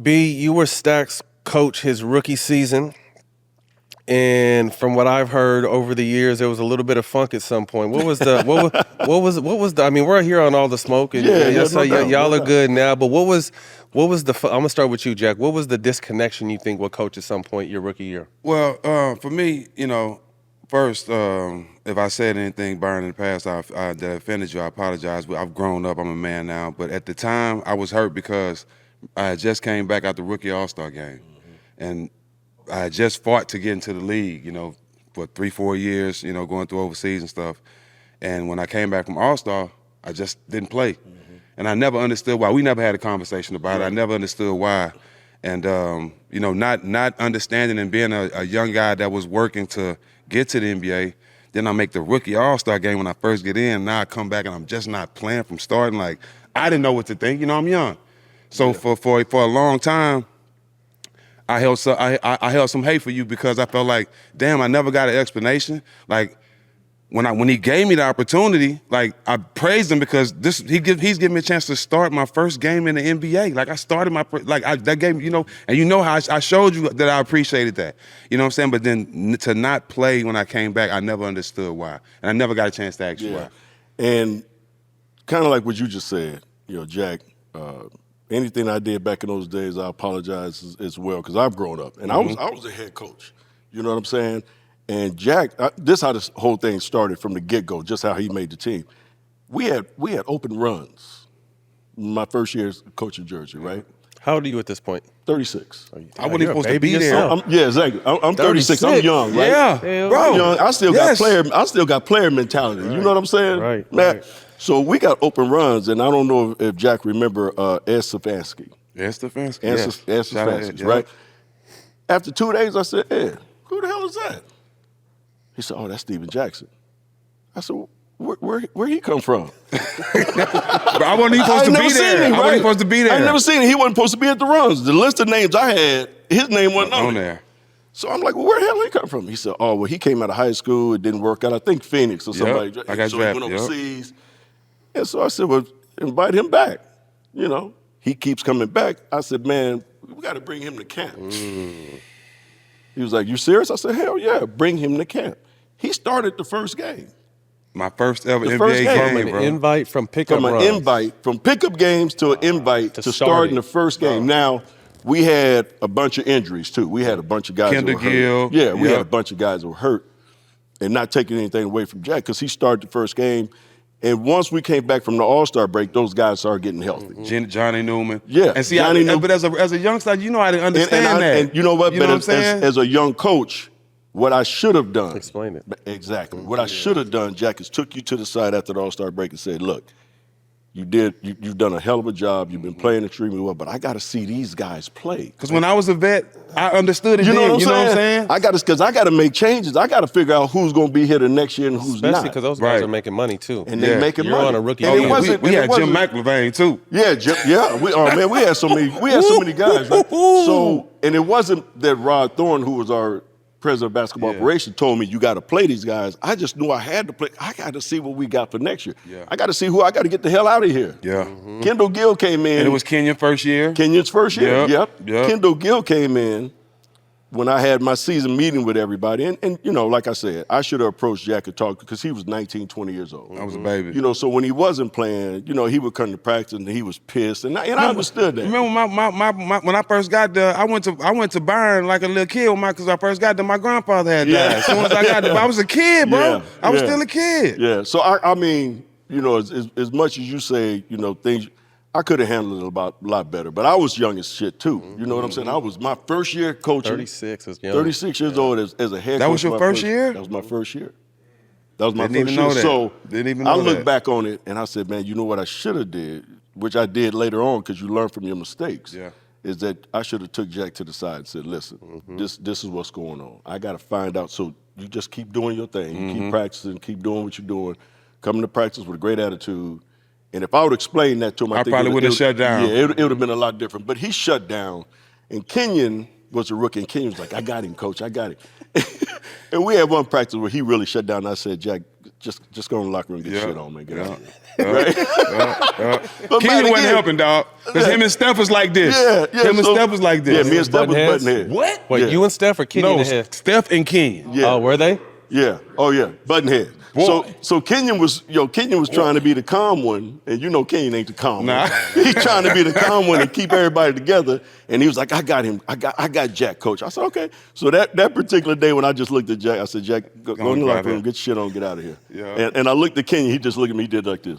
B, you were Stak's coach his rookie season. And from what I've heard over the years, there was a little bit of funk at some point. What was the what was the? I mean, we're here on all the smoke, and y'all are good now. But what was the? I'm gonna start with you, Jack. What was the disconnection you think with coach at some point your rookie year? Well, for me, first, if I said anything, Byron, in the past that offended you, I apologize. But I've grown up. I'm a man now. But at the time, I was hurt because I had just came back out the rookie All-Star game, and I had just fought to get into the league, for 3-4 years, going through overseas and stuff. And when I came back from All-Star, I just didn't play. And I never understood why. We never had a conversation about it. I never understood why. And, not understanding and being a young guy that was working to get to the NBA, then I make the rookie All-Star game when I first get in. Now I come back and I'm just not playing from starting. Like, I didn't know what to think. I'm young. So for a long time, I held some hate for you because I felt like, damn, I never got an explanation. Like when he gave me the opportunity, like I praised him because he's giving me a chance to start my first game in the NBA. Like I started that game, and how I showed you that I appreciated that. You know what I'm saying? But then to not play when I came back, I never understood why, and I never got a chance to ask you why. And kind of like what you just said, Jack. Anything I did back in those days, I apologize as well because I've grown up and I was a head coach. You know what I'm saying? And Jack, this is how this whole thing started from the get-go, just how he made the team. We had open runs. My first year as coaching Jersey, right? How old are you at this point? 36. I wasn't supposed to be there. Yeah, exactly. I'm 36. I'm young, right? Yeah, bro. I'm young. I still got player mentality. Right. You know what I'm saying? Right. Right. So we got open runs, and I don't know if Jack remember Ed Stefanski. Ed Stefanski. Ed Stefanski, right? After 2 days, I said, Ed, who the hell is that? He said, oh, that's Steven Jackson. I said, where he come from? But I wasn't even supposed to be there. I wasn't supposed to be there. I never seen him. He wasn't supposed to be at the runs. The list of names I had, his name wasn't on there. So I'm like, well, where the hell did he come from? He said, oh, well, he came out of high school. It didn't work out. I think Phoenix or somebody. I got so drafted. He went overseas. And so I said, well, invite him back. He keeps coming back. I said, man, we got to bring him to camp. He was like, you serious? I said, hell yeah, bring him to camp. He started the first game. My first ever NBA game, bro. Invite from pickup runs. From an invite, from pickup games to an invite to starting the first game. Now, we had a bunch of injuries, too. We had a bunch of guys that were hurt. Yeah, we had a bunch of guys that were hurt. And not taking anything away from Jack, because he started the first game. And once we came back from the All-Star break, those guys started getting healthy. Johnny Newman. Yeah. And see, but as a youngster, I didn't understand that. And you know what? You know what I'm saying? As a young coach, what I should have done. Explain it. Exactly. What I should have done, Jack, is took you to the side after the All-Star break and said, look, you've done a hell of a job. You've been playing extremely well, but I got to see these guys play. Because when I was a vet, I understood it. You know what I'm saying? I got to make changes. I got to figure out who's going to be here the next year and who's not. Especially because those guys are making money too. And they're making money. You're on a rookie. And we had Jim McIlvain too. Yeah, we had so many guys. Right? So, and it wasn't that Rod Thorne, who was our president of basketball operations, told me you got to play these guys. I just knew I had to play. I got to see what we got for next year. Yeah. I got to see who I got to get the hell out of here. Yeah. Kendall Gill came in. And it was Kenyon first year. Kenyon's first year. Yep. Kendall Gill came in when I had my season meeting with everybody. And like I said, I should have approached Jack and talked because he was 19, 20 years old. I was a baby. So when he wasn't playing, he would come to practice and he was pissed. And I understood that. Remember when I first got there, I went to Byron like a little kid because I first got there, my grandfather had died. As soon as I got there, I was a kid, bro. I was still a kid. Yeah. So I mean, as much as you say, things, I could have handled it a lot better, but I was young as shit too. You know what I'm saying? I was my first year coaching. 36 is young. 36 years old as a head coach. That was your first year? That was my first year. That was my Didn't first even year. know that. So Didn't even know I look that. back on it and I said, man, you know what I should have did, which I did later on because you learn from your mistakes. Yeah. Is that I should have took Jack to the side and said, listen, this is what's going on. I got to find out. So you just keep doing your thing. You keep practicing, keep doing what you're doing. Come to practice with a great attitude. And if I would explain that to him, I think probably would have shut down. Yeah, it would have been a lot different. But he shut down. And Kenyon was a rookie. And Kenyon was like, I got him, coach. I got him. And we had one practice where he really shut down. And I said, Jack, just go in the locker room and get shit on, man. Get out. But Kenyon wasn't helping, dog. Because him and Steph was like this. Him and Steph was like this. Yeah, me and Steph was button heads. What? Wait, you and Steph or Kenyon and Head? Steph and Kenyon. Yeah. Oh, were they? Yeah. Oh yeah. Button head. So Kenyon was trying to be the calm one, and Kenyon ain't the calm one. He's trying to be the calm one and keep everybody together. And he was like, I got him. I got Jack, coach. I said, okay. So that particular day when I just looked at Jack, I said, Jack, go in the locker room, get shit on, get out of here. Yeah. And I looked at Kenyon, he just looked at me, he did like this.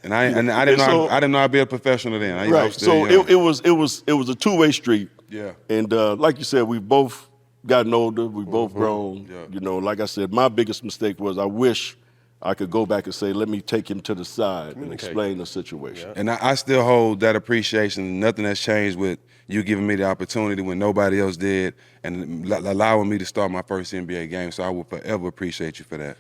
And I didn't know I'd be a professional then. Right. So it was a two-way street. Yeah. And like you said, we both gotten older, we both grown. Yeah. Like I said, my biggest mistake was I wish I could go back and say, let me take him to the side and explain the situation. Yeah. And I still hold that appreciation. Nothing has changed with you giving me the opportunity when nobody else did and allowing me to start my first NBA game. So I will forever appreciate you for that.